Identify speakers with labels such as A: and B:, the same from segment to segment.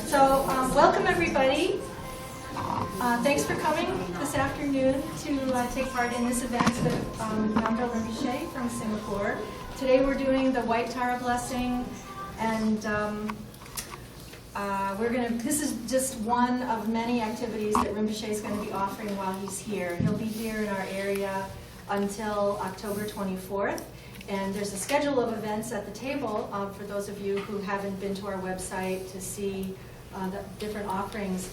A: So, welcome everybody. Thanks for coming this afternoon to take part in this event with Nanda Rinpoche from Singapore. Today we're doing the White Tara blessing, and this is just one of many activities that Rinpoche is going to be offering while he's here. He'll be here in our area until October 24th. And there's a schedule of events at the table for those of you who haven't been to our website to see the different offerings.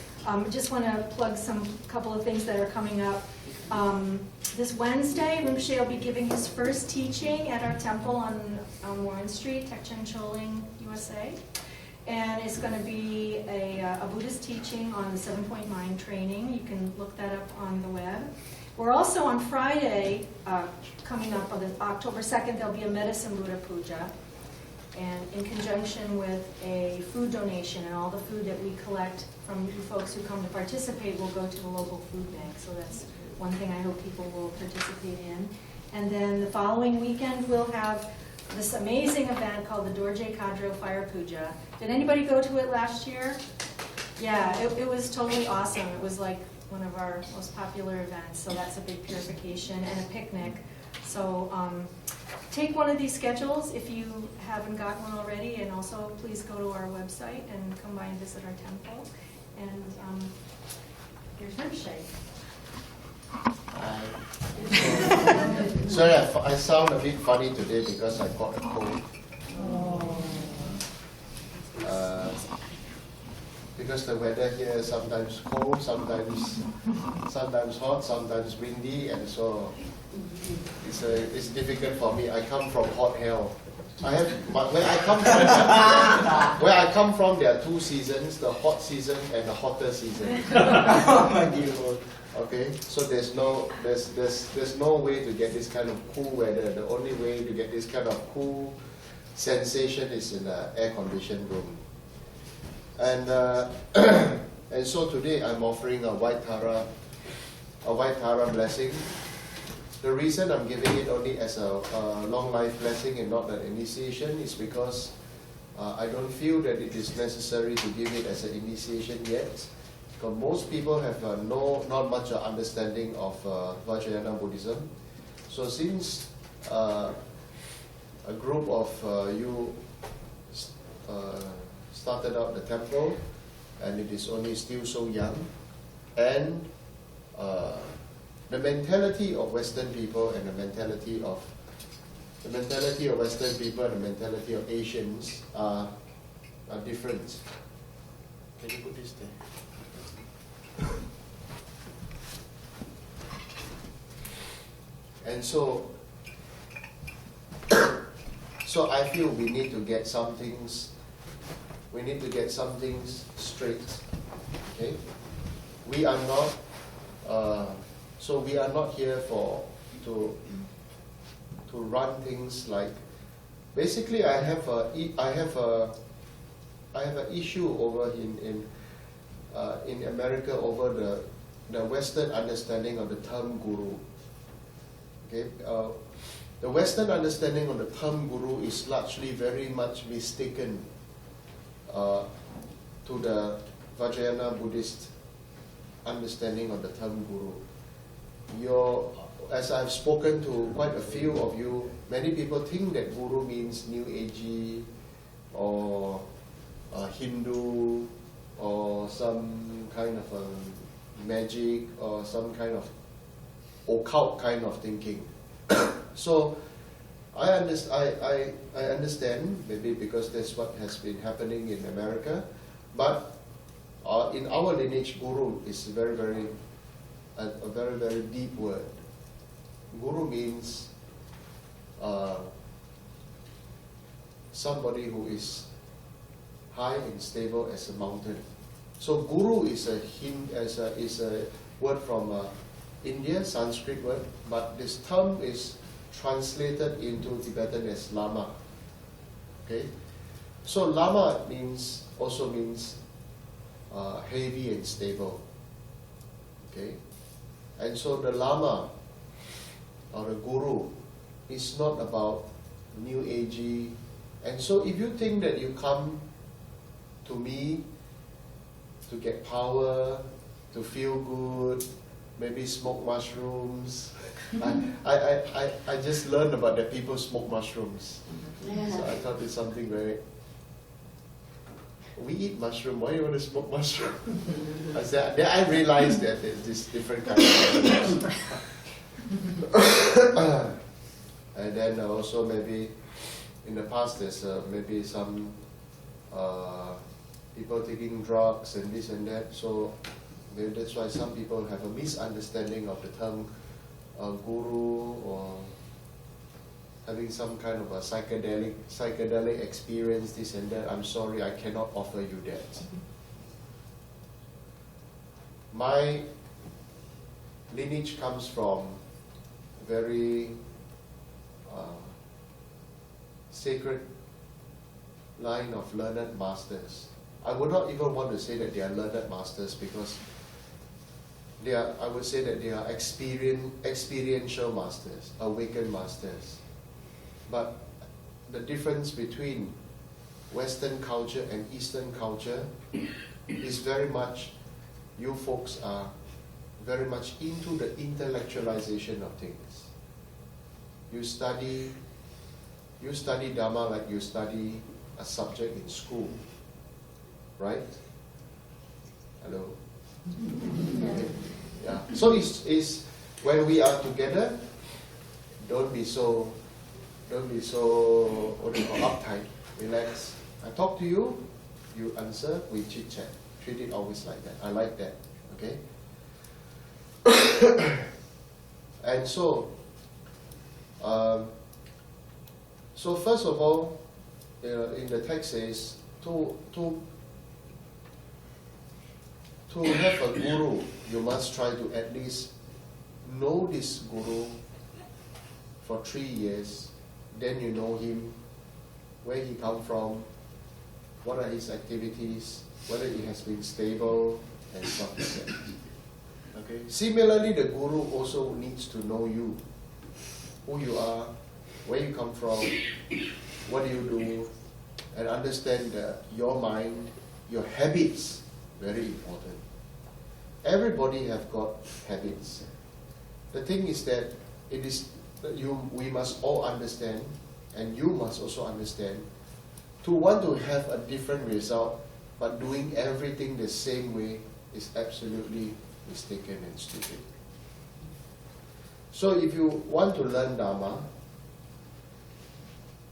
A: Just want to plug couple of things that are coming up. This Wednesday, Rinpoche will be giving his first teaching at our temple on Warren Street, Tekchen Choling, USA. And it's going to be a Buddhist teaching on the 7-point mind training. You can look that up on the web. We're also on Friday, coming up on October 2nd, there'll be a Medicine Buddha Puja, and in conjunction with a food donation, and all the food that we collect from you folks who come to participate will go to the local food bank. So that's one thing I hope people will participate in. And then the following weekend, we'll have this amazing event called the Dorje Kadro Fire Puja. Did anybody go to it last year? Yeah, it was totally awesome. It was like one of our most popular events, so that's a big purification and a picnic. So take one of these schedules if you haven't got one already, and also please go to our website and come by and visit our temple. And here's Rinpoche.
B: Sorry, I sound a bit funny today because I got a cold. Because the weather here is sometimes cold, sometimes hot, sometimes windy, and so it's difficult for me. I come from hot hell. Where I come from, there are two seasons: the hot season and the hotter season. Okay, so there's no way to get this kind of cool weather. The only way to get this kind of cool sensation is in an air-conditioned room. And and so today I'm offering a White Tara blessing. The reason I'm giving it only as a long life blessing and not an initiation is because I don't feel that it is necessary to give it as an initiation yet. Because most people have not much understanding of Vajrayana Buddhism. So since a group of you started out the temple, and it is only still so young, and the mentality of Western people and the mentality of Western people and the mentality of Asians are different. Can you put this there? And so I feel we need to get some things. We need to get some things straight. Okay, we are not here to run things like. Basically, I have an issue over in America over the Western understanding of the term guru. Okay, the Western understanding of the term guru is largely very much mistaken to the Vajrayana Buddhist understanding of the term guru. As I've spoken to quite a few of you, many people think that guru means New Agey or Hindu or some kind of magic or some kind of occult kind of thinking. So I understand, maybe because that's what has been happening in America, but in our lineage, guru is a very, very deep word. Guru means somebody who is high and stable as a mountain. So guru is a word from India, Sanskrit word, but this term is translated into Tibetan as lama. Okay, so lama also means heavy and stable. Okay, and so the lama or the guru is not about New Agey. And so if you think that you come to me to get power, to feel good, maybe smoke mushrooms. I just learned about that people smoke mushrooms. So I thought it's something very... We eat mushroom, why do you want to smoke mushroom? Then I realized that there's this different kind of mushrooms. And then also maybe in the past there's maybe some people taking drugs and this and that, so maybe that's why some people have a misunderstanding of the term guru, or having some kind of a psychedelic experience, this and that. I'm sorry, I cannot offer you that. My lineage comes from very sacred line of learned masters. I would not even want to say that they are learned masters, because they are, I would say that they are experiential masters, awakened masters. But the difference between Western culture and Eastern culture is very much, you folks are very much into the intellectualization of things. You study Dharma like you study a subject in school, right? Hello? Okay. Yeah. So it's when we are together, don't be so what do you call, uptight. Relax. I talk to you, you answer, we chit chat. Treat it always like that. I like that. Okay? And so first of all, in the text says to have a guru, you must try to at least know this guru for 3 years. Then you know him, where he come from, what are his activities, whether he has been stable, and stuff like that. Okay. Similarly, the guru also needs to know you, who you are, where you come from, what do you do, and understand your mind, your habits. Very important. Everybody have got habits. The thing is that it is we must all understand, and you must also understand, to want to have a different result, but doing everything the same way is absolutely mistaken and stupid. So if you want to learn Dharma,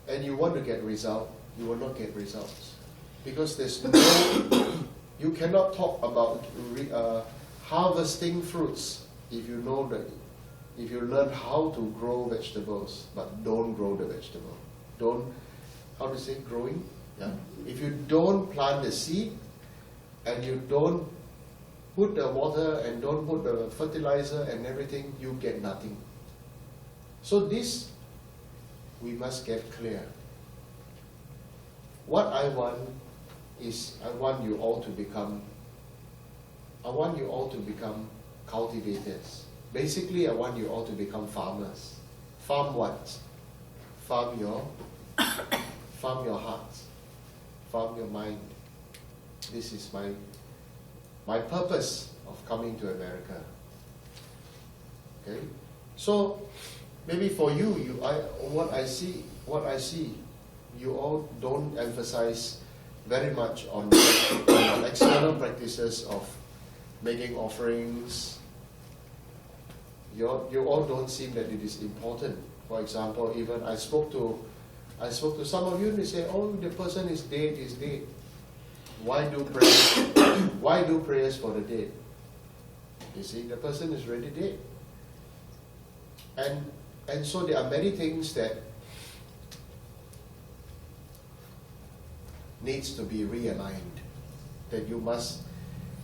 B: and you want to get result, you will not get results. Because there's no, you cannot talk about harvesting fruits if you know that, if you learn how to grow vegetables, but don't grow the vegetable. Don't, how to say, growing? Yeah. If you don't plant the seed, and you don't put the water, and don't put the fertilizer and everything, you get nothing. So this, we must get clear. What I want is, I want you all to become cultivators. Basically, I want you all to become farmers. Farm what? Farm your heart. Farm your mind. This is my purpose of coming to America. Okay? So, maybe for what I see, you all don't emphasize very much on external practices of making offerings. You all don't seem that it is important. For example, even I spoke to some of you, and they say, "Oh, the person is dead. Why do prayers? Why do prayers for the dead?" You see, the person is already dead. And so there are many things that needs to be realigned. That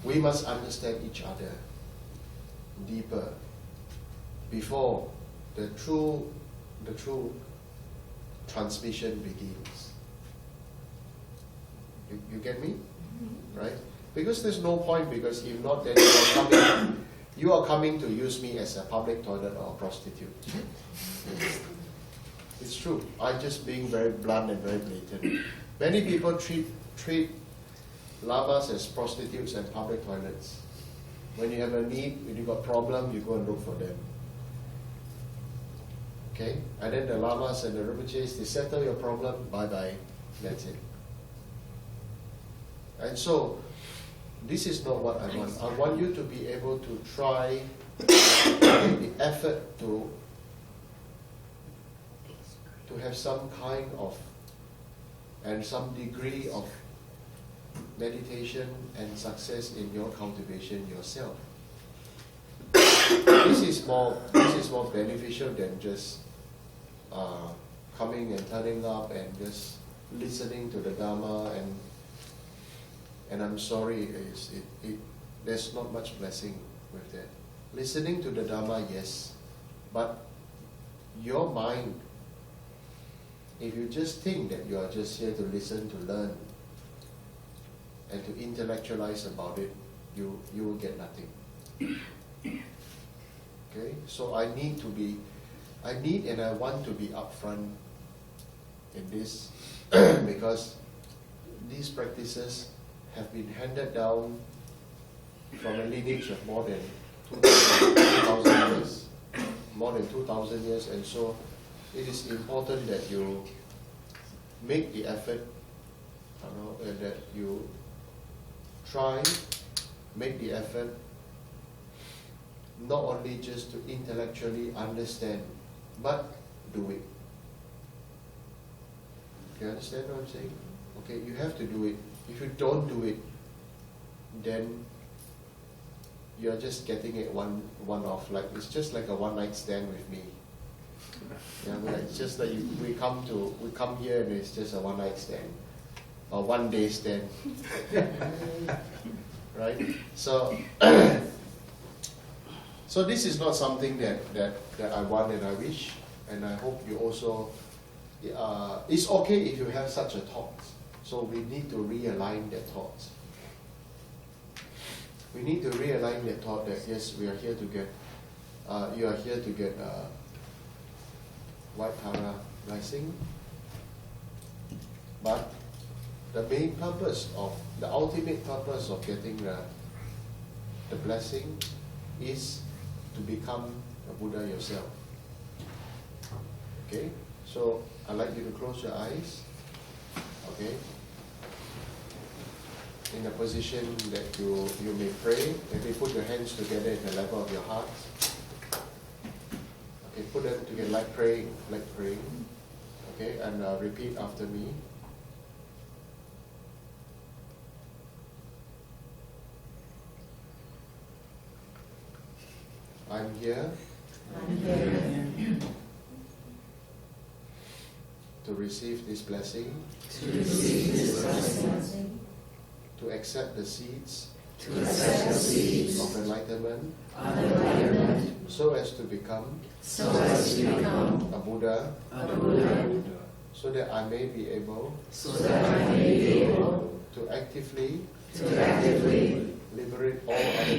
B: we must understand each other deeper before the true transmission begins. You get me? Right? Because there's no point, because if not, then you are coming to use me as a public toilet or a prostitute. It's true. I'm just being very blunt and very blatant. Many people treat lamas as prostitutes and public toilets. When you have a need, when you got problem, you go and look for them. Okay? And then the lamas and the Rinpoches, they settle your problem, bye-bye, that's it. And so, this is not what I want. I want you to be able to try, make the effort to have some kind of, and some degree of meditation and success in your cultivation yourself. This is more beneficial than just coming and turning up and just listening to the Dharma and I'm sorry, there's not much blessing with that. Listening to the Dharma, yes, but your mind, if you just think that you are just here to listen, to learn, and to intellectualize about it, you will get nothing. Okay? So I need and I want to be upfront in this because these practices have been handed down from a lineage of more than 2,000 years. More than 2,000 years, and so it is important that you make the effort, and that you try, make the effort, not only just to intellectually understand, but do it. You understand what I'm saying? Okay, you have to do it. If you don't do it, then you're just getting it one off. Like it's just like a one-night stand with me. Yeah, like it's just like we come here and it's just a one-night stand, or one-day stand, right? So, so this is not something that I want and I wish, and I hope you also. It's okay if you have such a thought. So we need to realign that thought. We need to realign that thought that yes, we are here to get. You are here to get white Tara blessing, but the main purpose the ultimate purpose of getting the blessing is to become a Buddha yourself. Okay, so I'd like you to close your eyes. Okay, in a position that you may pray. Maybe put your hands together at the level of your heart. Okay, put them together like praying. Okay, and repeat after me. I'm here to receive this blessing, to accept the seeds of enlightenment, so as to become a Buddha, so that I may be able to actively liberate all other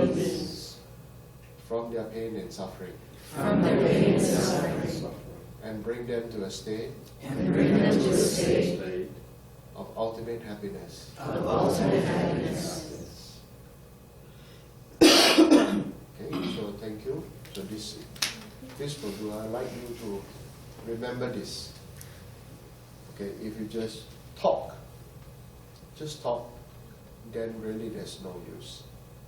B: beings from their pain and suffering, and bring them to a state of ultimate happiness. Okay, so thank you. So this will do. I'd like you to remember this. Okay, if you just talk, then really there's no use.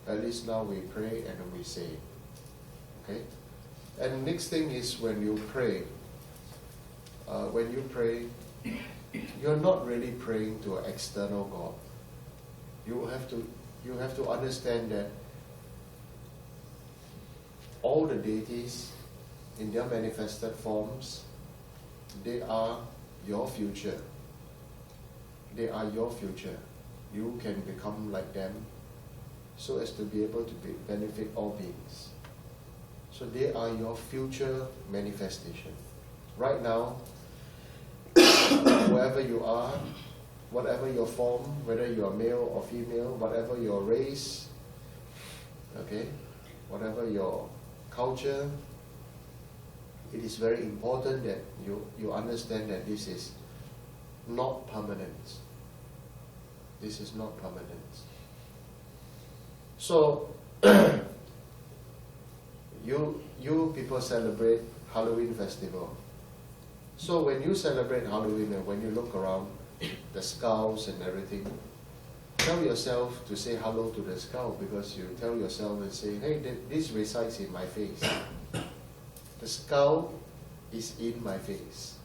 B: At least now we pray and we say. Okay? And next thing is when you pray, you're not really praying to an external God. You have to understand that all the deities in their manifested forms, they are your future. They are your future. You can become like them so as to be able to benefit all beings. So they are your future manifestation. Right now, wherever you are, whatever your form, whether you are male or female, whatever your race, okay, whatever your culture, it is very important that you understand that this is not permanent. This is not permanence. So, you people celebrate Halloween festival. So when you celebrate Halloween and when you look around the skulls and everything, tell yourself to say hello to the skull, because you tell yourself and say, hey, this resides in my face. The skull is in my face.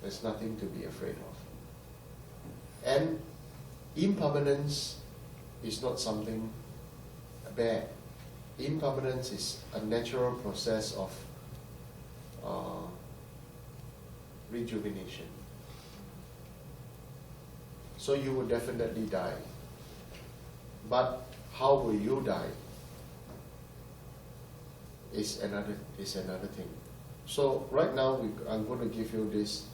B: There's nothing to be afraid of. And impermanence is not something bad. Impermanence is a natural process of rejuvenation. So you will definitely die. But how will you die is another thing. So right now I'm going to give you this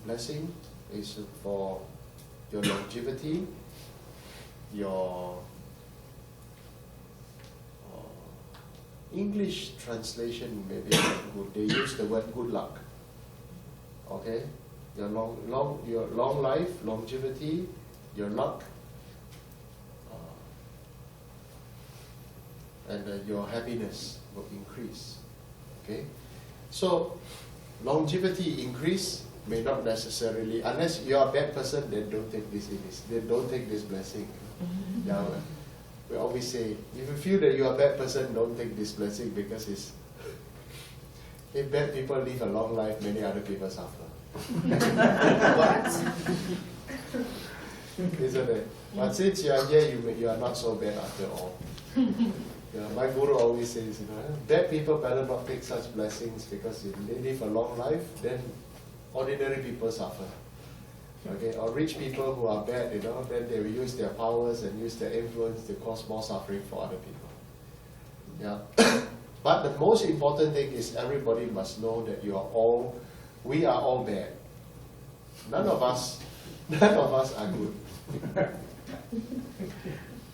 B: blessing. Is for your longevity, your English translation maybe not good. They use the word good luck. Okay, your long life, longevity, your luck, and your happiness will increase. Okay, so longevity increase may not necessarily, unless you are a bad person, then don't take this blessing. Yeah, we always say, if you feel that you are a bad person, don't take this blessing, because it's if bad people live a long life, many other people suffer.
A: What?
B: Isn't it? But since you are here, you are not so bad after all. Yeah, my guru always says, bad people better not take such blessings, because if they live a long life, then ordinary people suffer. Okay, or rich people who are bad, then they will use their powers and use their influence to cause more suffering for other people. Yeah. But the most important thing is everybody must know that we are all bad. None of us are good.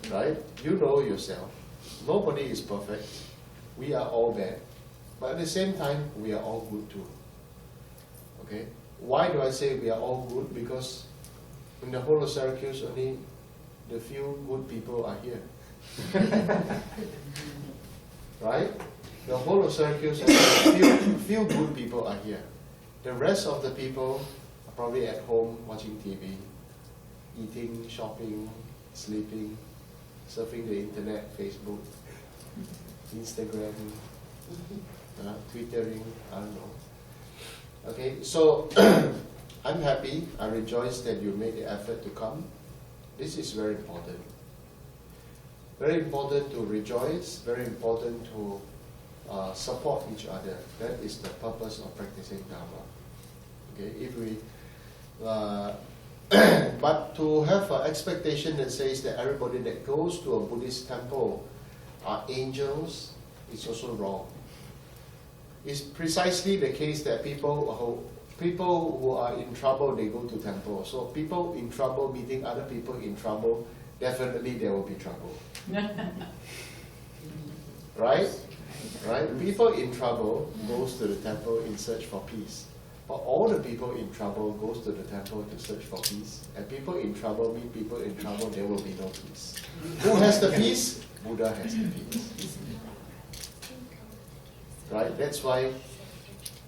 B: Right? You know yourself. Nobody is perfect. We are all bad. But at the same time, we are all good too. Okay? Why do I say we are all good? Because in the whole of Syracuse, only the few good people are here. Right? The whole of Syracuse, only few good people are here. The rest of the people are probably at home watching TV, eating, shopping, sleeping, surfing the internet, Facebook, Instagram, Twittering, I don't know. Okay, so I'm happy, I rejoice that you made the effort to come. This is very important. Very important to rejoice, very important to support each other. That is the purpose of practicing Dharma. Okay, if we, but to have an expectation that says that everybody that goes to a Buddhist temple are angels, it's also wrong. It's precisely the case that people who are in trouble, they go to temple. So people in trouble meeting other people in trouble, definitely there will be trouble. Right? Right? People in trouble goes to the temple in search for peace. But all the people in trouble goes to the temple to search for peace. And people in trouble meet people in trouble, there will be no peace. Who has the peace? Buddha has the peace. Right? That's why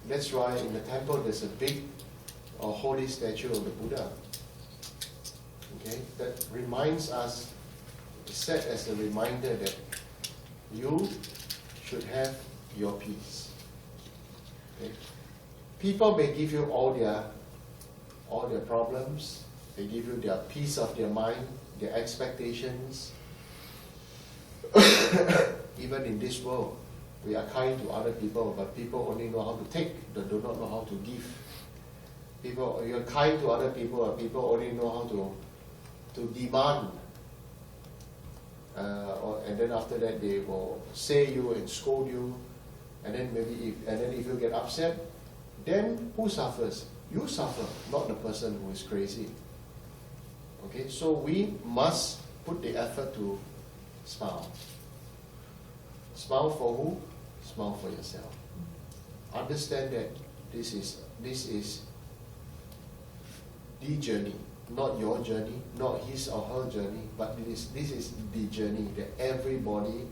B: in the temple there's a big or holy statue of the Buddha. Okay? That reminds us, set as a reminder that you should have your peace. Okay? People may give you all their problems, they give you their peace of their mind, their expectations. Even in this world, we are kind to other people, but people only know how to take, they do not know how to give. You are kind to other people, but people only know how to demand. And then after that, they will say you and scold you, and then if you get upset, then who suffers? You suffer, not the person who is crazy. Okay, so we must put the effort to smile. Smile for who? Smile for yourself. Understand that this is the journey. not your journey, not his or her journey, but this is the journey that everybody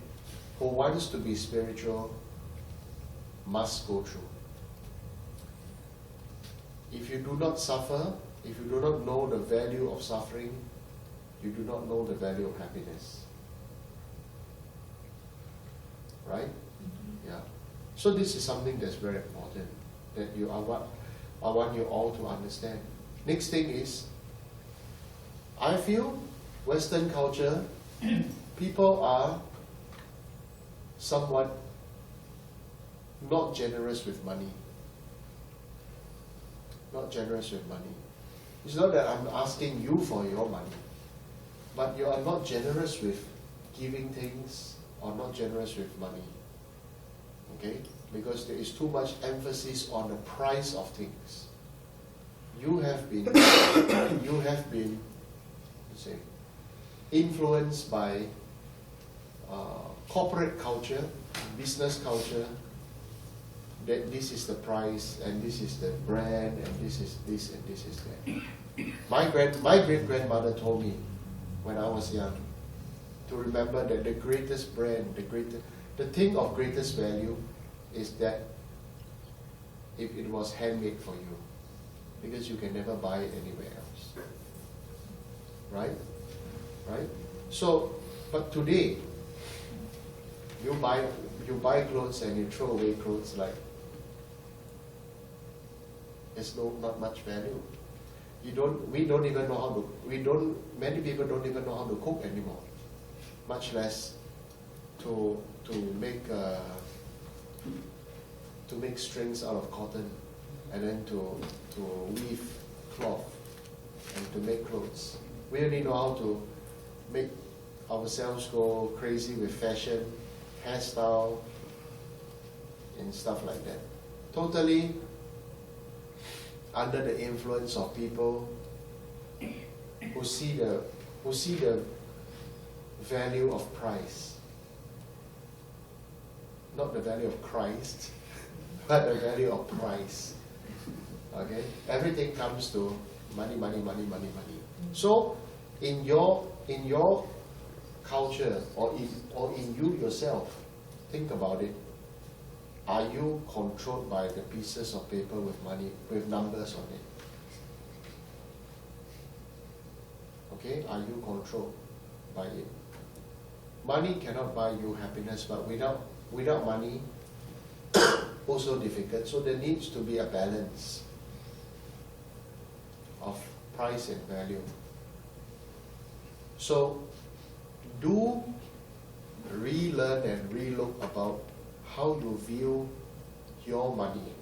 B: who wants to be spiritual must go through. If you do not suffer, if you do not know the value of suffering, you do not know the value of happiness. Right? Yeah. So this is something that's very important that I want you all to understand. Next thing is, I feel Western culture, people are somewhat not generous with money. Not generous with money. It's not that I'm asking you for your money, but you are not generous with giving things or not generous with money. Okay? Because there is too much emphasis on the price of things. You have been say, influenced by corporate culture, business culture, that this is the price and this is the brand and this is this and this is that. My great-grandmother told me when I was young to remember that the greatest brand, the thing of greatest value is that if it was handmade for you, because you can never buy it anywhere else. Right? Right? So, but today, you buy clothes and you throw away clothes like there's not much value. We don't even know how to, many people don't even know how to cook anymore, much less to make strings out of cotton and then to weave cloth and to make clothes. We only know how to make ourselves go crazy with fashion, hairstyle, and stuff like that. Totally under the influence of people who see the value of price, not the value of Christ, but the value of price. Okay, everything comes to money, money, money, money, money. So, in your culture or in you yourself, think about it. Are you controlled by the pieces of paper with money, with numbers on it? Okay, are you controlled by it? Money cannot buy you happiness, but without money, also difficult. So there needs to be a balance of price and value. So do relearn and relook about how you view your money,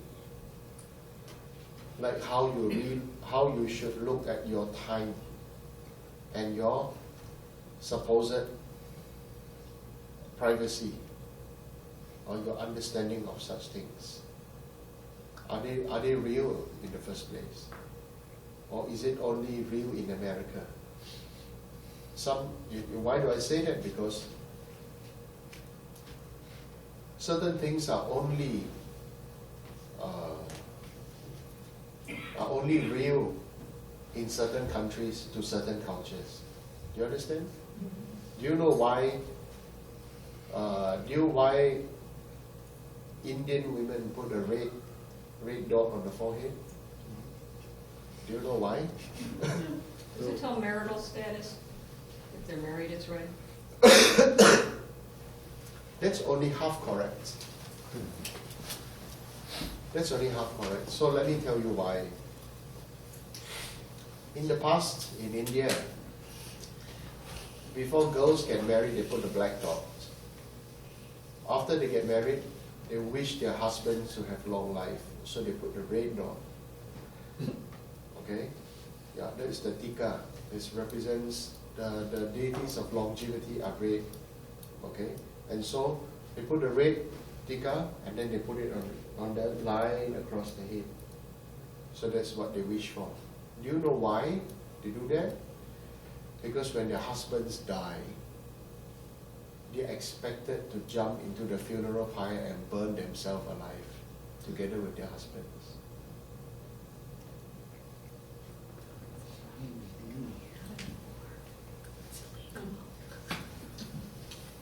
B: like how you should look at your time and your supposed privacy or your understanding of such things. Are they real in the first place? Or is it only real in America? Why do I say that? Because certain things are only real in certain countries to certain cultures. Do you understand? Do you know why? Why Indian women put a red dot on the forehead? Do you know why?
C: Does it tell marital status? If they're married, it's right.
B: That's only half correct. That's only half correct. So let me tell you why. In the past, in India, before girls get married, they put a black dot. After they get married, they wish their husbands to have long life, so they put the red dot. Okay? Yeah, that is the tika. This represents the deities of longevity are red. Okay? And so they put the red tika and then they put it on that line across the head. So that's what they wish for. Do you know why they do that? Because when their husbands die, they're expected to jump into the funeral pyre and burn themselves alive together with their husbands.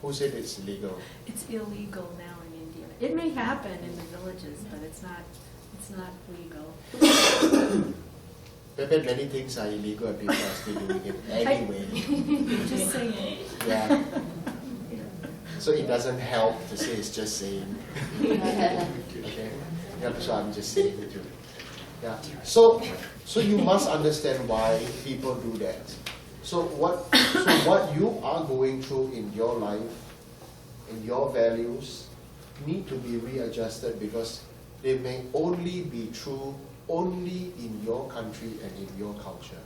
B: Who said it's illegal?
D: It's illegal now in India. It may happen in the villages, but it's not legal.
B: Maybe many things are illegal and people are still doing it anyway.
D: Just saying.
B: Yeah. So it doesn't help to say it's just saying. Okay? Yeah, so I'm just saying it too. Yeah. So you must understand why people do that. So what you are going through in your life, in your values, need to be readjusted because they may only be true only in your country and in your culture.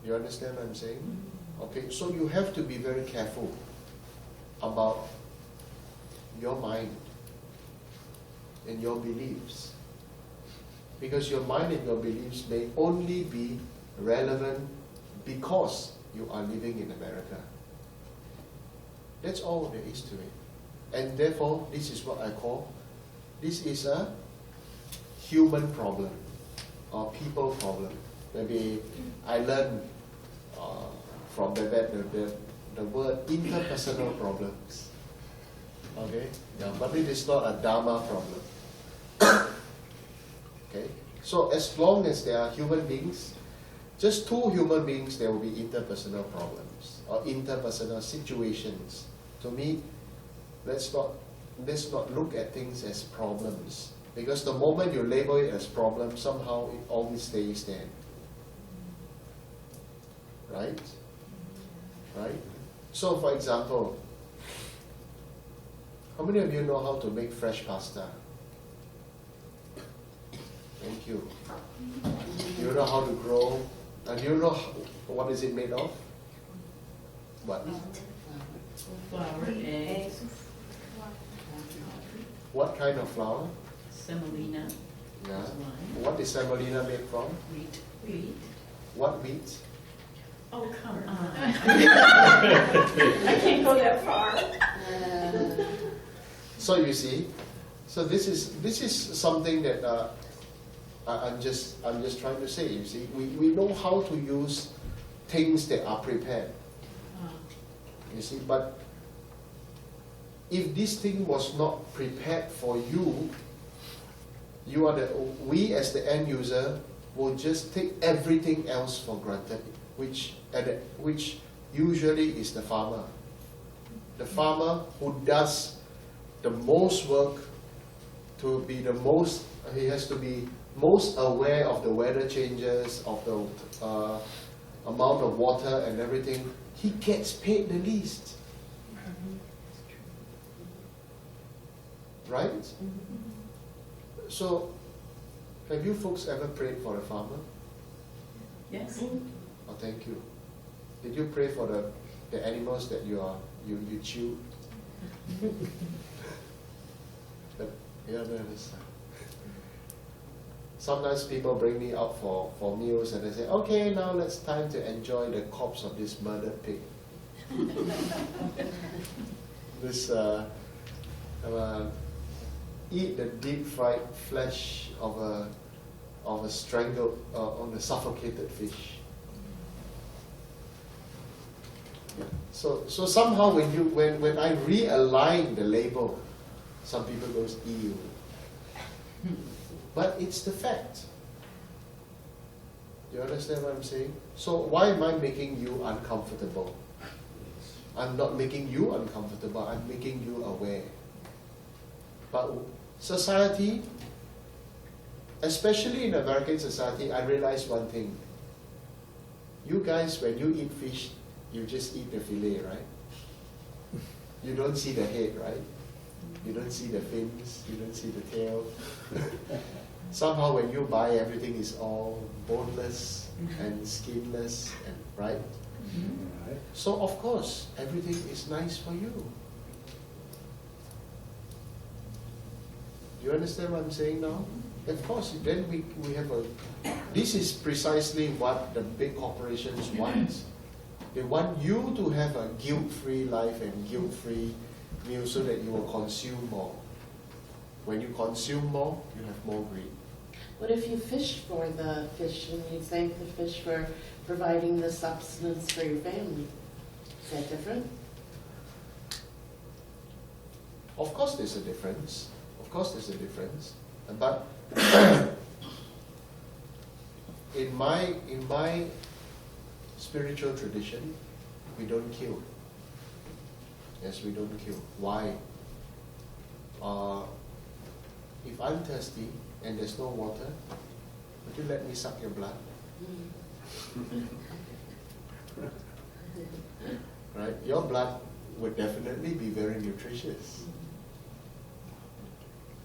B: You understand what I'm saying? Okay, so you have to be very careful about your mind and your beliefs. Because your mind and your beliefs may only be relevant because you are living in America. That's all there is to it. And therefore, this is what I call, this is a human problem or people problem. Maybe I learned from the word interpersonal problems. Okay? Yeah, but it is not a Dharma problem. Okay? So as long as there are human beings, just two human beings, there will be interpersonal problems or interpersonal situations. To me, let's not look at things as problems. Because the moment you label it as problem, somehow it always stays there. Right? Right? So for example, how many of you know how to make fresh pasta? Thank you. Do you know how to grow? And do you know what is it made of? What?
E: Flour, eggs,
B: What kind of flour?
E: semolina,
B: Yeah. What is semolina made from?
E: wheat.
B: What wheat?
E: Oh, come on.
C: I can't go that far.
B: So you see, so this is something that I'm just trying to say. You see, we know how to use things that are prepared. You see, but if this thing was not prepared for you, we as the end user will just take everything else for granted, which usually is the farmer. The farmer who does the most work to be the most, he has to be most aware of the weather changes, of the amount of water and everything. He gets paid the least. Right? So, have you folks ever prayed for a farmer?
E: Yes.
B: Oh, thank you. Did you pray for the animals that you chew? Sometimes people bring me out for meals and they say, okay, now it's time to enjoy the corpse of this murdered pig. This eat the deep fried flesh of a strangled on a suffocated fish. Yeah. So somehow when I realign the label, some people goes ew. But it's the fact. You understand what I'm saying? So why am I making you uncomfortable? I'm not making you uncomfortable, I'm making you aware. But society, especially in American society, I realized one thing. You guys, when you eat fish, you just eat the fillet, right? You don't see the head, right? You don't see the fins, you don't see the tail. Somehow when you buy, everything is all boneless and skinless, and right? Right? So of course, everything is nice for you. You understand what I'm saying now? Of course, then we have this is precisely what the big corporations want. They want you to have a guilt-free life and guilt-free meal so that you will consume more. When you consume more, you have more greed.
F: What if you fish for the fish and you thank the fish for providing the substance for your family? that different?
B: Of course there's a difference. Of course there's a difference. But in my spiritual tradition, we don't kill. Yes, we don't kill. Why? If I'm thirsty and there's no water, would you let me suck your blood? Right? Your blood would definitely be very nutritious.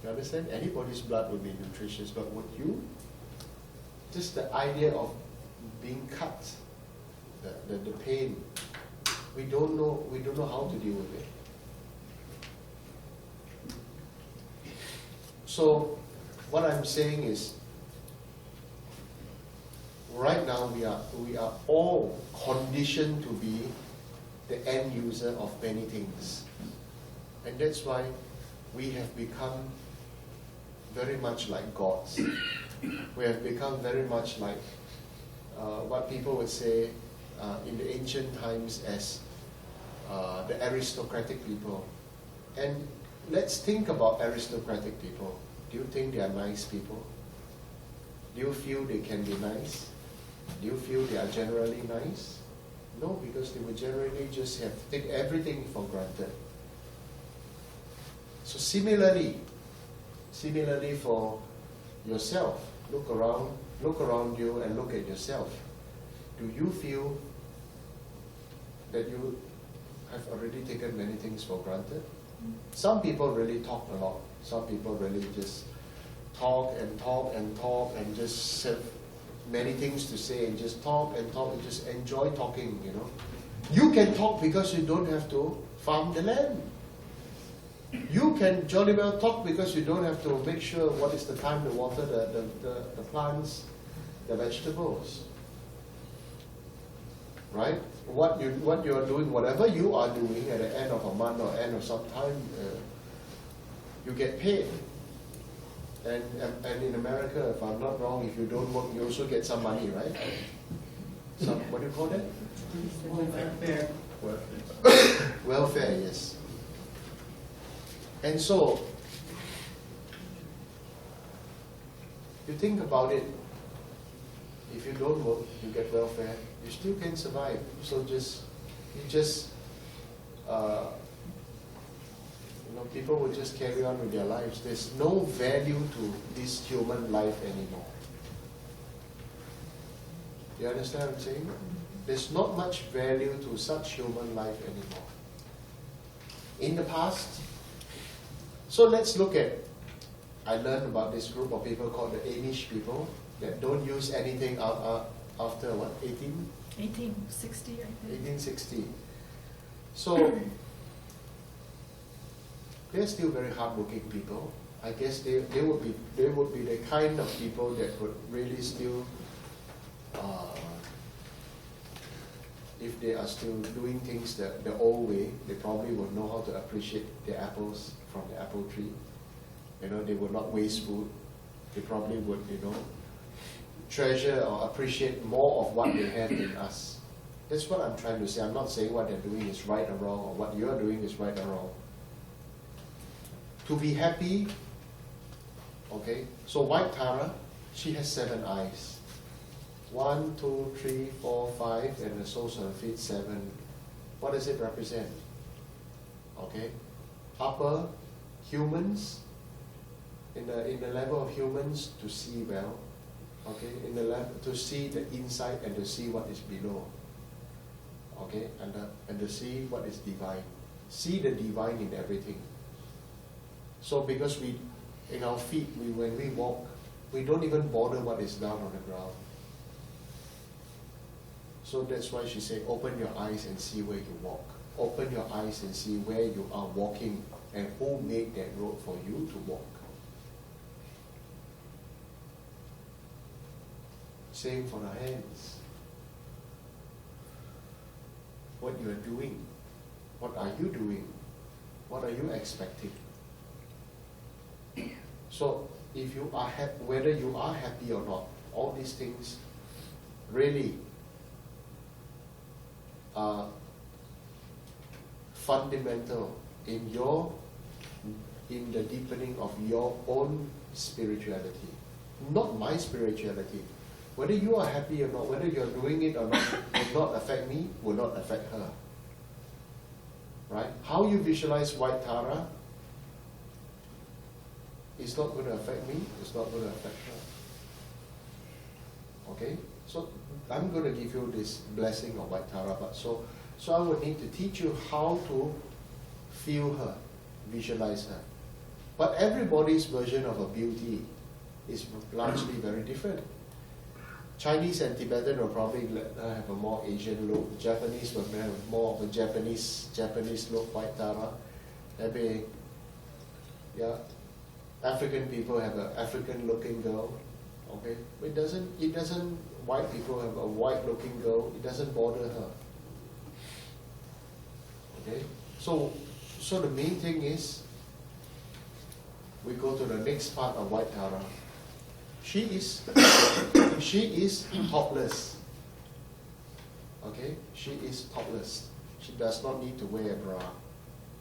B: You understand? Anybody's blood would be nutritious, but would you? Just the idea of being cut, the pain, we don't know how to deal with it. So what I'm saying is, right now we are all conditioned to be the end user of many things. And that's why we have become very much like gods. We have become very much like what people would say in the ancient times as the aristocratic people. And let's think about aristocratic people. Do you think they are nice people? Do you feel they can be nice? Do you feel they are generally nice? No, because they would generally just have to take everything for granted. So similarly for yourself, look around you and look at yourself. Do you feel that you have already taken many things for granted? Some people really talk a lot. Some people really just talk and just have many things to say and just talk and just enjoy talking, you know. You can talk because you don't have to farm the land. You can jolly well talk because you don't have to make sure what is the time to water the plants, the vegetables. Right? What you are doing, whatever you are doing at the end of a month or end of some time, you get paid. And in America, if I'm not wrong, if you don't work, you also get some money, right? Some, what do you call that?
E: Welfare.
B: Welfare, yes. And so, you think about it, if you don't work, you get welfare, you still can survive. So people will just carry on with their lives. There's no value to this human life anymore. You understand what I'm saying? There's not much value to such human life anymore. In the past, so let's look at, I learned about this group of people called the Amish people that don't use anything after what,
D: 1860, I think.
B: 1860. So, they're still very hardworking people. I guess they would be the kind of people that would really still, if they are still doing things the old way, they probably would know how to appreciate the apples from the apple tree. You know, they would not waste food. They probably would, treasure or appreciate more of what they have in us. That's what I'm trying to say. I'm not saying what they're doing is right or wrong, or what you're doing is right or wrong. To be happy, okay, so White Tara, she has 7 eyes. 1, 2, 3, 4, 5, and the soles of her feet 7. What does it represent? Okay, upper humans, in the level of humans, to see well. Okay, in the level to see the inside and to see what is below. Okay, and to see what is divine. See the divine in everything. So because in our feet, when we walk, we don't even bother what is down on the ground. So that's why she said, open your eyes and see where you walk. Open your eyes and see where you are walking and who made that road for you to walk. Same for the hands. What you are doing. What are you doing? What are you expecting? So, if you are whether you are happy or not, all these things really fundamental in the deepening of your own spirituality, not my spirituality. Whether you are happy or not, whether you are doing it or not, will not affect me, will not affect her. Right? How you visualize white Tara is not going to affect me, it's not going to affect her. Okay? So I'm going to give you this blessing of white Tara, but so I would need to teach you how to feel her, visualize her. But everybody's version of a beauty is largely very different. Chinese and Tibetan will probably have a more Asian look. Japanese will have more of a Japanese look, white Tara. Maybe, yeah. African people have an African looking girl. Okay, it doesn't. White people have a white looking girl. It doesn't bother her. Okay, so the main thing is, we go to the next part of white Tara. She is topless. Okay, she is topless. She does not need to wear a bra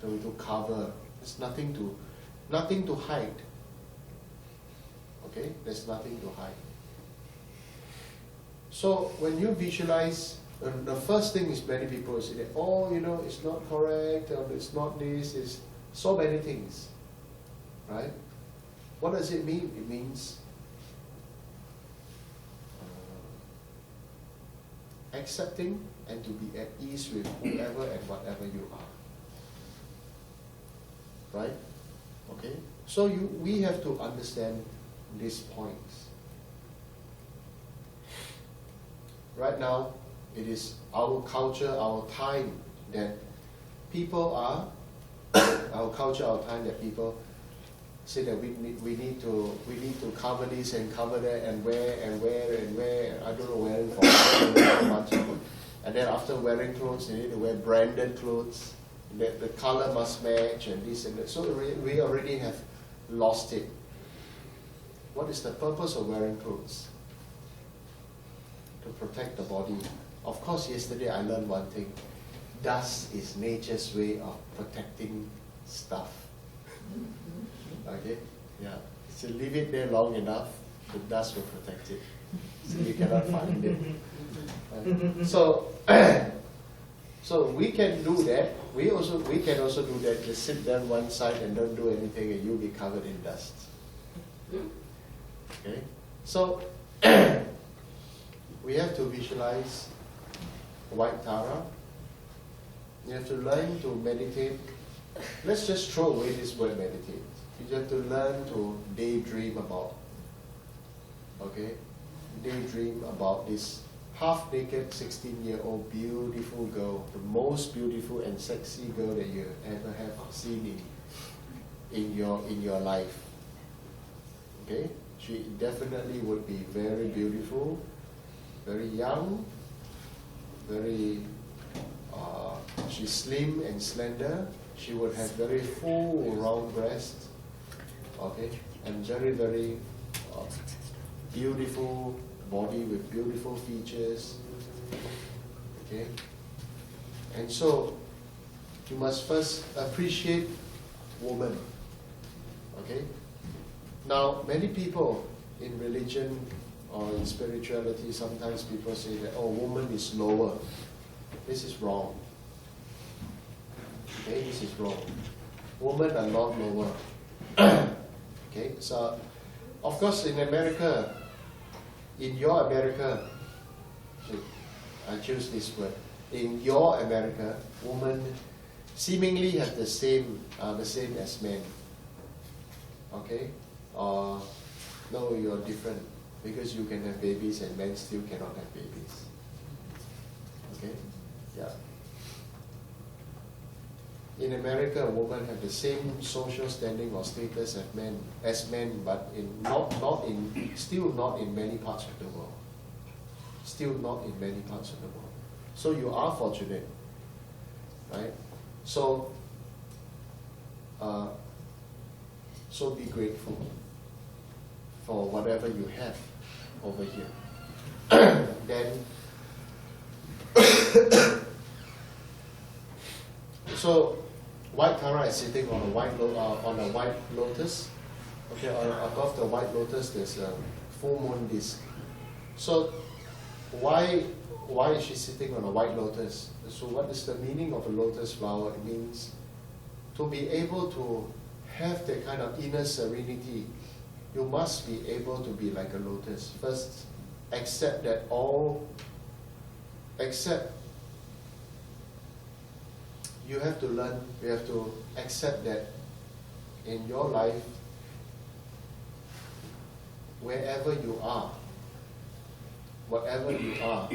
B: to cover. There's nothing to hide. Okay, there's nothing to hide. So when you visualize, the first thing is many people say that, oh, it's not correct, or it's not this, it's so many things, right? What does it mean? It means accepting and to be at ease with whoever and whatever you are. Right? Okay? So we have to understand these points. Right now, it is our culture, our time that people are, our culture, our time that people say that we need to cover this and cover that and wear. I don't know wearing for how much. And then after wearing clothes, you need to wear branded clothes. The color must match and this and that. So we already have lost it. What is the purpose of wearing clothes? To protect the body. Of course, yesterday I learned one thing. Dust is nature's way of protecting stuff. Okay? Yeah. So leave it there long enough, the dust will protect it. So you cannot find it. So we can do that. We can also do that. Just sit down one side and don't do anything and you'll be covered in dust. Okay? So we have to visualize white Tara. You have to learn to meditate. Let's just throw away this word meditate. You have to learn to daydream about. Okay? Daydream about this half-naked 16-year-old beautiful girl, the most beautiful and sexy girl that you ever have seen in your life. Okay? She definitely would be very beautiful, very young, very she's slim and slender. She would have very full round breasts, okay, and very, very beautiful body with beautiful features, okay. And so you must first appreciate woman, okay. Now many people in religion or in spirituality, sometimes people say that, oh, woman is lower. This is wrong. Okay, this is wrong. Women are not lower. Okay, so of course in America, in your America, I choose this word. In your America, women seemingly have the same as men. Okay, no, you're different because you can have babies and men still cannot have babies. Okay, yeah. In America, women have the same social standing or status as men, but still not in many parts of the world. Still not in many parts of the world. So you are fortunate, right? So be grateful for whatever you have over here. Then. So white Tara is sitting on a white lotus. Okay, above the white lotus there's a full moon disk. So why is she sitting on a white lotus? So what is the meaning of a lotus flower? It means to be able to have that kind of inner serenity, you must be able to be like a lotus. First, accept you have to learn, you have to accept that in your life, wherever you are, whatever you are,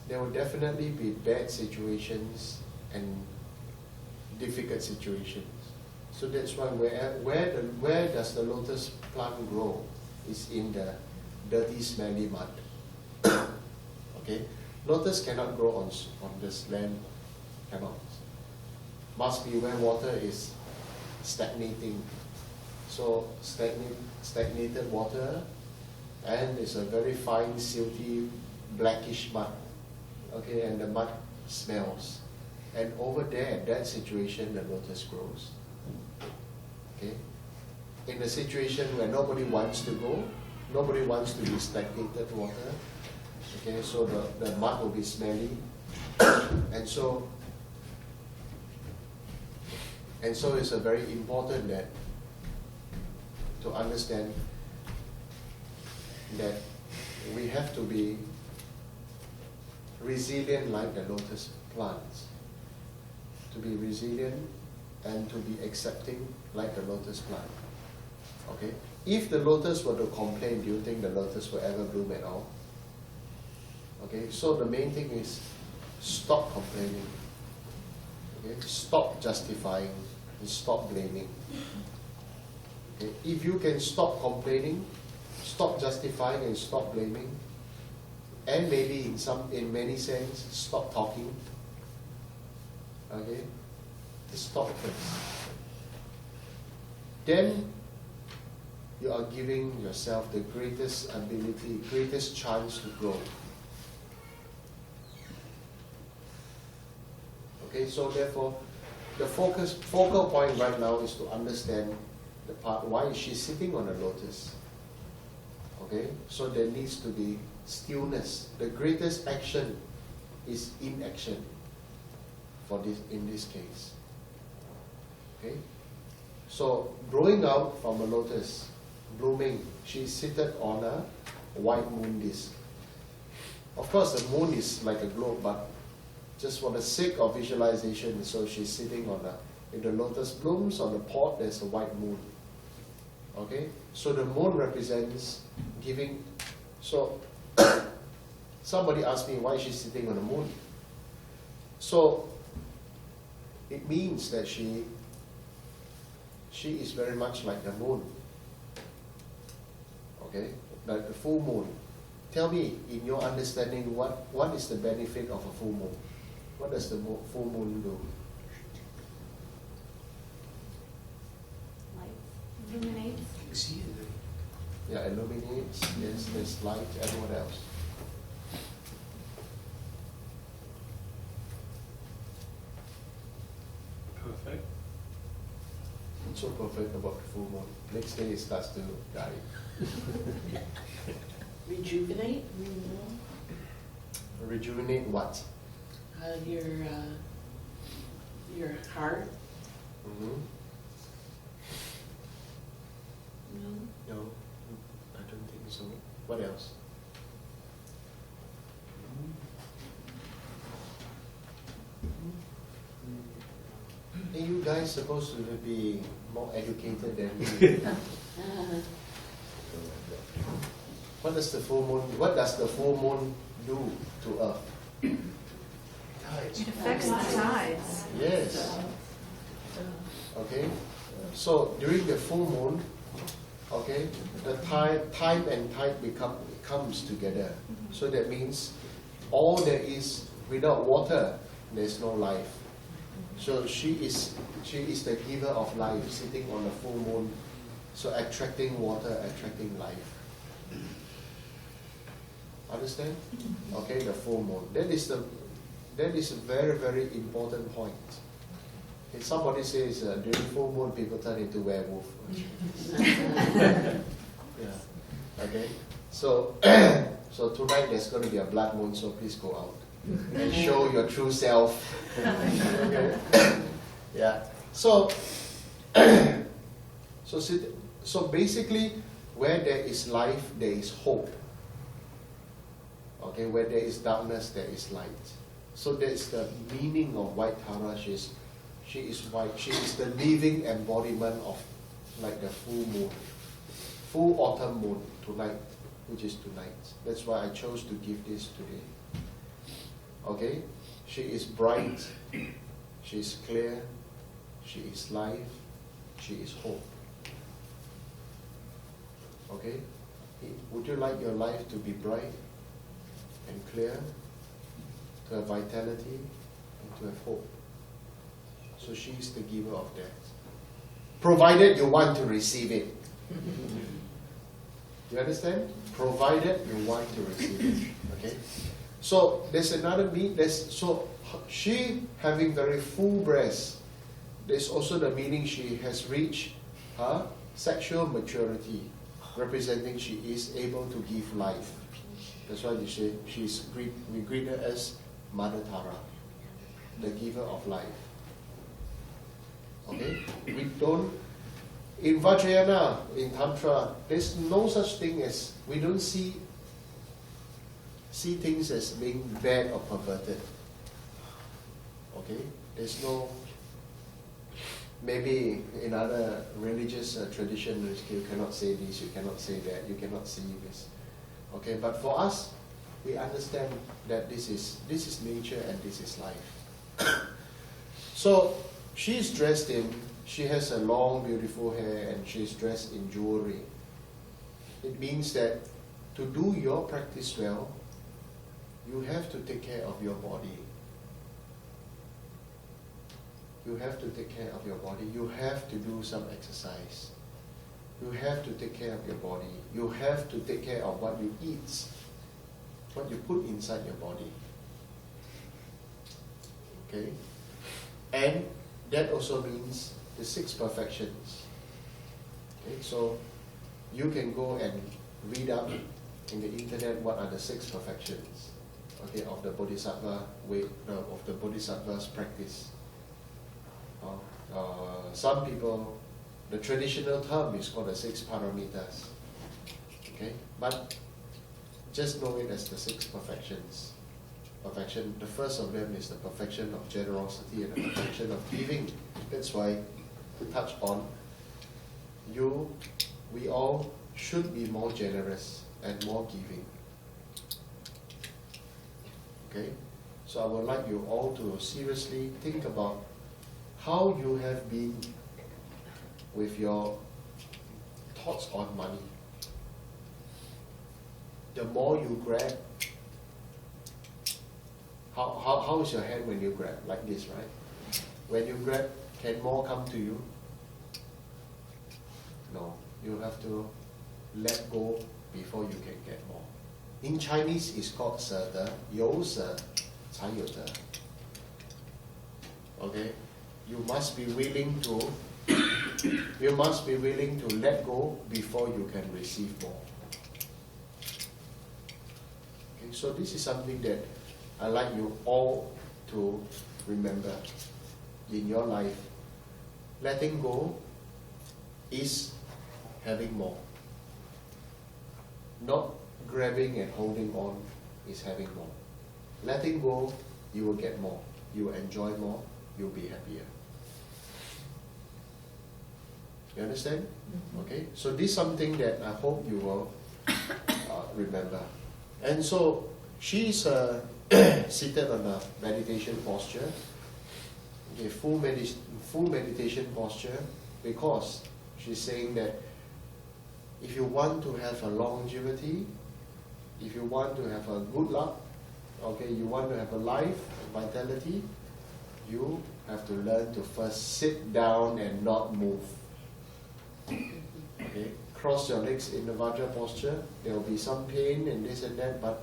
B: there will definitely be bad situations and difficult situations. So that's why where does the lotus plant grow? Is in the dirty, smelly mud. Okay, lotus cannot grow on this land. Cannot. Must be where water is stagnating. So stagnated water, and it's a very fine, silty, blackish mud. Okay, and the mud smells. And over there, that situation, the lotus grows. Okay? In a situation where nobody wants to go, nobody wants to be stagnated water, okay, so the mud will be smelly. And so it's a very important that to understand that we have to be resilient like the lotus plants. To be resilient and to be accepting like the lotus plant. Okay? If the lotus were to complain, do you think the lotus will ever bloom at all? Okay? So the main thing is stop complaining. Okay? Stop justifying and stop blaming. Okay? If you can stop complaining, stop justifying and stop blaming, and maybe in many sense, stop talking. Okay? Just stop first. Then you are giving yourself the greatest ability, greatest chance to grow. Okay, so therefore, the focal point right now is to understand the part, why is she sitting on a lotus? Okay, so there needs to be stillness. The greatest action is inaction in this case. Okay? So growing out from a lotus, blooming, she's seated on a white moon disk. Of course the moon is like a globe, but just for the sake of visualization, so she's sitting on if the lotus blooms on the pot, there's a white moon. Okay? So the moon represents giving. So somebody asked me why she's sitting on the moon. So it means that she is very much like the moon. Okay? Like the full moon. Tell me, in your understanding, what is the benefit of a full moon? What does the full moon do?
D: Light illuminates.
B: Yeah, illuminates, yes, there's light, and what else?
G: Perfect.
B: It's so perfect about the full moon. Next day it starts to die.
F: Rejuvenate,
B: Rejuvenate what?
F: your heart.
B: Mm-hmm.
F: No.
B: No, I don't think so. What else? Hey, you guys supposed to be more educated than me. What does the full moon do to Earth?
D: It affects the tides.
B: Yes. Okay. So during the full moon, okay, the time and tide comes together. So that means all there is without water, there's no life. So she is the giver of life, sitting on the full moon, so attracting water, attracting life. Understand? Okay, the full moon. That is that is a very, very important point. If somebody says during full moon people turn into werewolf. Yeah. Okay. So so tonight there's going to be a blood moon, so please go out and show your true self. Okay. Yeah. So so basically, where there is life, there is hope. Okay, where there is darkness, there is light. So that's the meaning of white Tara. She is white. She is the living embodiment of like the full moon, full autumn moon tonight, which is tonight. That's why I chose to give this today. Okay, she is bright. She is clear. She is life. She is hope. Okay, would you like your life to be bright and clear, to have vitality, and to have hope? So she is the giver of that. Provided you want to receive it. You understand? Provided you want to receive it. Okay? So there's another so she having very full breast, there's also the meaning she has reached her sexual maturity, representing she is able to give life. That's why we say we greet her as Mother Tara, the giver of life. Okay? We don't, in Vajrayana, in Tantra, there's no such thing as, we don't see things as being bad or perverted. Okay? There's no, maybe in other religious traditions, you cannot say this, you cannot say that, you cannot see this. Okay, but for us, we understand that this is nature and this is life. So she's dressed in, she has a long beautiful hair and she's dressed in jewelry. It means that to do your practice well, you have to take care of your body. You have to take care of your body. You have to do some exercise. You have to take care of your body. You have to take care of what you eat, what you put inside your body. Okay? And that also means the 6 perfections. Okay? So you can go and read up in the internet what are the 6 perfections, okay, of the Bodhisattva way, of the Bodhisattva's practice. Some people, the traditional term is called the 6 paramitas. Okay? But just know it as the 6 perfections. Perfection, the first of them is the perfection of generosity and the perfection of giving. That's why we touch on we all should be more generous and more giving. Okay? So I would like you all to seriously think about how you have been with your thoughts on money. The more you grab, how is your hand when you grab? Like this, right? When you grab, can more come to you? No. You have to let go before you can get more. In Chinese, it's called 舍得, 有舍才有得. Okay? You must be willing to let go before you can receive more. Okay, so this is something that I like you all to remember in your life. Letting go is having more. Not grabbing and holding on is having more. Letting go, you will get more. You will enjoy more. You'll be happier. You understand? Mm-hmm. Okay? So this is something that I hope you will remember. And so she's seated on a meditation posture. Okay, full meditation posture, because she's saying that if you want to have a longevity, if you want to have a good luck, okay, you want to have a life, vitality, you have to learn to first sit down and not move. Okay, cross your legs in the Vajra posture. There will be some pain and this and that, but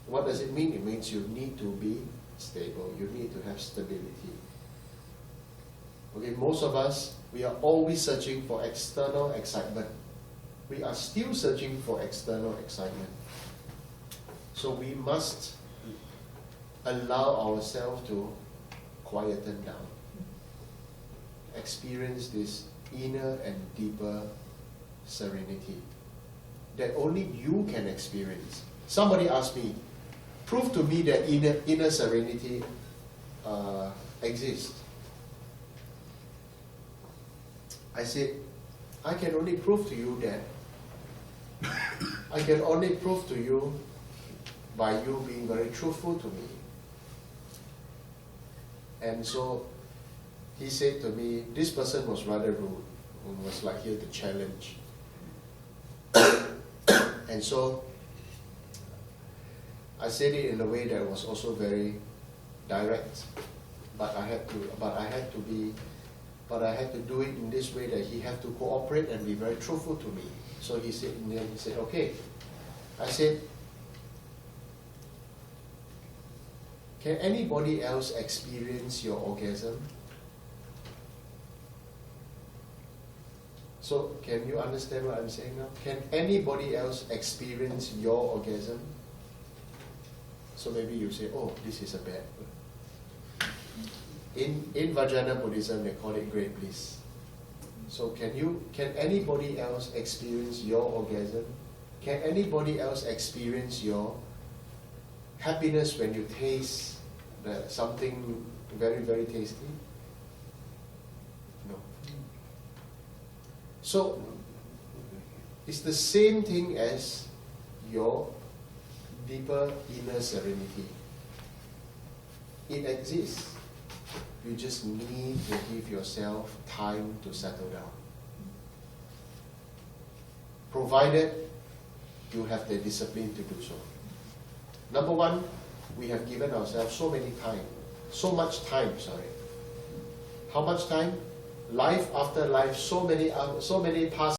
B: what does it mean? It means you need to be stable. You need to have stability. Okay, most of us, we are always searching for external excitement. We are still searching for external excitement. So we must allow ourselves to quieten down. Experience this inner and deeper serenity that only you can experience. Somebody asked me, prove to me that inner serenity exists. I said, I can only prove to you that. I can only prove to you by you being very truthful to me. And so he said to me, this person was rather rude and was like here to challenge. And so I said it in a way that was also very direct, but I had to do it in this way that he had to cooperate and be very truthful to me. So he said, in the end, he said, okay. I said, can anybody else experience your orgasm? So can you understand what I'm saying now? Can anybody else experience your orgasm? So maybe you say, oh, this is a bad word. In Vajrayana Buddhism, they call it great bliss. So can anybody else experience your orgasm? Can anybody else experience your happiness when you taste something very, very tasty? No. So it's the same thing as your deeper inner serenity. It exists. You just need to give yourself time to settle down. Provided you have the discipline to do so. Number one, we have given ourselves so much time. How much time? Life after life, so many past